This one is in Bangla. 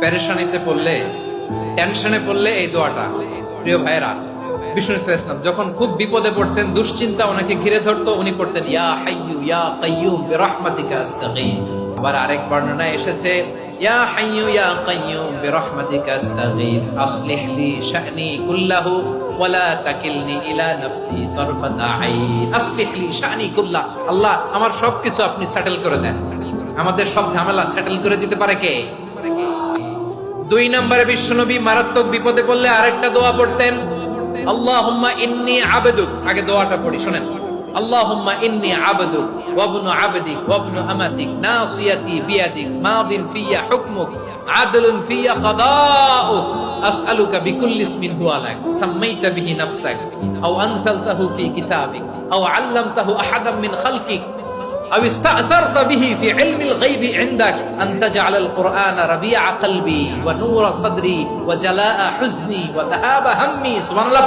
পেরেশানিতে পড়লে, টেনশনে পড়লে এই দোয়াটা। প্রিয় ভাইরা, বিষ্ণু ইসলাম যখন খুব বিপদে পড়তেন, দুশ্চিন্তা ওনাকে ঘিরে ধরতো, উনি পড়তেন ইয়া হাইয়ু ইয়া কাইয়ুম বিরহমাতিকা আস্তাগীথ। আবার আরেক বর্ণনায় এসেছে ইয়া হাইয়ু ইয়া কাইয়ুম বিরহমাতিকা আস্তাগীথ আসলিহ লি শা'নি কুল্লাহু ওয়া লা তাকিলনি ইলা নাফসি তারফাতা আইন। আসলিহ লি শা'নি কুল্লাহ, আল্লাহ আমার সবকিছু আপনি সেটেল করে দেন। আমাদের সব ঝামেলা সেটেল করে দিতে পারে কে? দুই নম্বরে বিশ্বনবী মারাত্মক বিপদে পড়লে আরেকটা দোয়া পড়তেন, আল্লাহুম্মা ইন্নী আবদুক। আগে দোয়াটা পড়ি, শুনেন। আল্লাহুম্মা ইন্নী আবদুক ওয়া ইবনু আবদিক ওয়া ইবনু আমাতিক নাসিয়াতি বিয়াদিক মাদিন ফিয়া হুকমুক আদলুন ফিয়া কাদাউক আসআলুকা বিকুল্লি ইসমিন হুয়া লাক সাম্মাইতা বিহি নাফসাক আও আনজালতাহু ফি কিতাবিক আও আল্লামতাহু আহাদাম মিন খালকিক أو استأثرت به في علم الغيب عندك أن تجعل القرآن ربيع قلبي ونور صدري وجلاء حزني وذهاب همي. سبحان الله.